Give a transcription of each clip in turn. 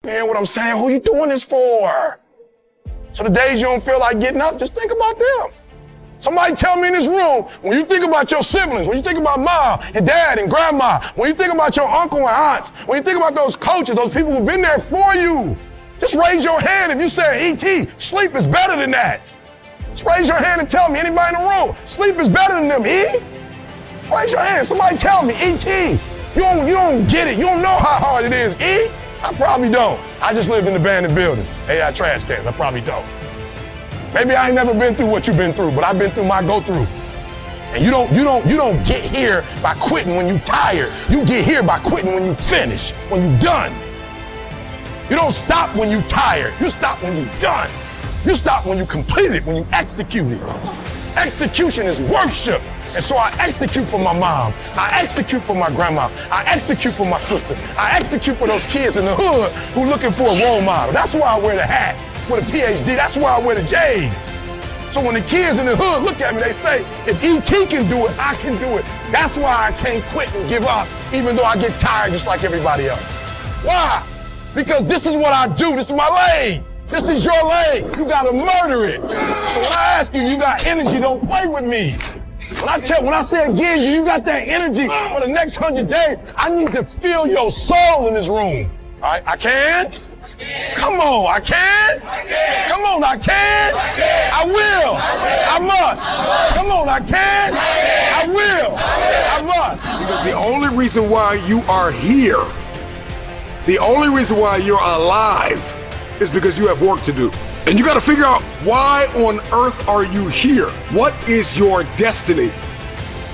Man, what I'm saying, who you doing this for? So the days you don't feel like getting up, just think about them. Somebody tell me in this room, when you think about your siblings, when you think about mom and dad and grandma, when you think about your uncle and aunts, when you think about those coaches, those people who've been there for you, just raise your hand if you say, E.T., sleep is better than that. Just raise your hand and tell me, anybody in the room, sleep is better than them, E? Just raise your hand, somebody tell me, E.T., you don't get it, you don't know how hard it is, E? I probably don't. I just lived in abandoned buildings, AI trash cans, I probably don't. Maybe I ain't never been through what you've been through, but I've been through my go-through. And you don't get here by quitting when you tired. You get here by quitting when you finish, when you done. You don't stop when you tired. You stop when you done. You stop when you complete it, when you execute it. Execution is worship. And so I execute for my mom. I execute for my grandma. I execute for my sister. I execute for those kids in the hood who looking for a role model. That's why I wear the hat with a PhD. That's why I wear the J's. So when the kids in the hood look at me, they say, if E.T. can do it, I can do it. That's why I can't quit and give up, even though I get tired just like everybody else. Why? Because this is what I do. This is my lane. This is your lane. You gotta murder it. So when I ask you, you got energy, don't play with me. When I say again, you got that energy for the next 100 days, I need to feel your soul in this room. All right, I can? Come on, I can? Come on, I can? I will. I must. Come on, I can? I will. I must. Because the only reason why you are here, the only reason why you're alive is because you have work to do. And you got to figure out, why on earth are you here? What is your destiny?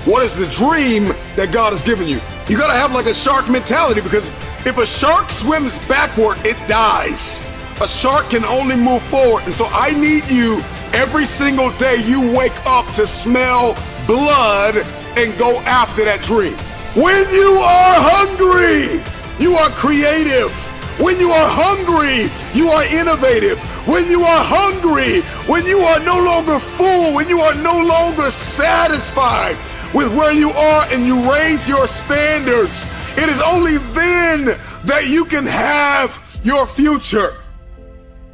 What is the dream that God has given you? You got to have like a shark mentality, because if a shark swims backward, it dies. A shark can only move forward. And so I need you every single day you wake up to smell blood and go after that dream. When you are hungry, you are creative. When you are hungry, you are innovative. When you are hungry, when you are no longer full, when you are no longer satisfied with where you are and you raise your standards, it is only then that you can have your future.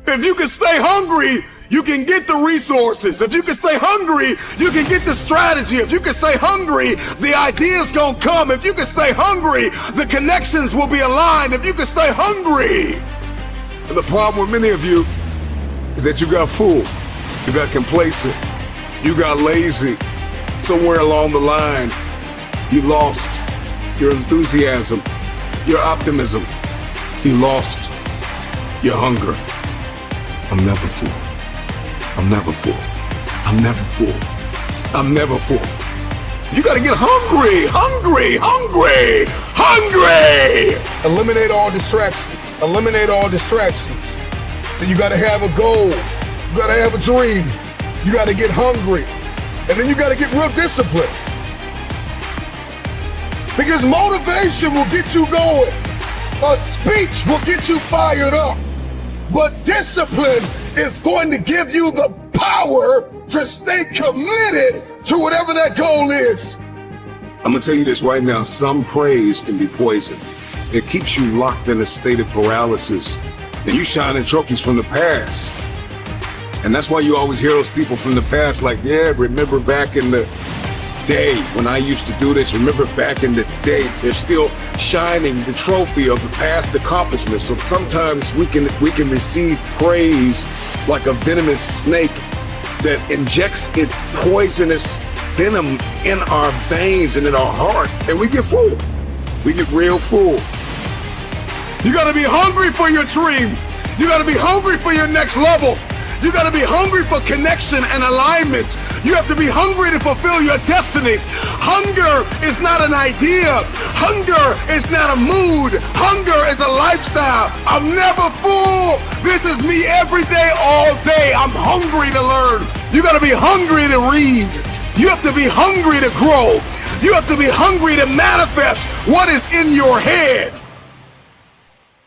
If you can stay hungry, you can get the resources. If you can stay hungry, you can get the strategy. If you can stay hungry, the ideas gonna come. If you can stay hungry, the connections will be aligned. If you can stay hungry. And the problem with many of you is that you got fooled, you got complacent, you got lazy. Somewhere along the line, you lost your enthusiasm, your optimism. You lost your hunger. I'm never full. I'm never full. I'm never full. I'm never full. You gotta get hungry, hungry, hungry, hungry! Eliminate all distractions. Eliminate all distractions. So you gotta have a goal. You gotta have a dream. You gotta get hungry. And then you gotta get real disciplined. Because motivation will get you going. A speech will get you fired up. But discipline is going to give you the power to stay committed to whatever that goal is. I'm gonna tell you this right now, some praise can be poison. It keeps you locked in a state of paralysis, and you shining trophies from the past. And that's why you always hear those people from the past like, yeah, remember back in the day when I used to do this, remember back in the day. They're still shining the trophy of the past accomplishments. So sometimes we can receive praise like a venomous snake that injects its poisonous venom in our veins and in our heart, and we get full. We get real full. You gotta be hungry for your dream. You gotta be hungry for your next level. You gotta be hungry for connection and alignment. You have to be hungry to fulfill your destiny. Hunger is not an idea. Hunger is not a mood. Hunger is a lifestyle. I'm never full. This is me every day, all day. I'm hungry to learn. You gotta be hungry to read. You have to be hungry to grow. You have to be hungry to manifest what is in your head.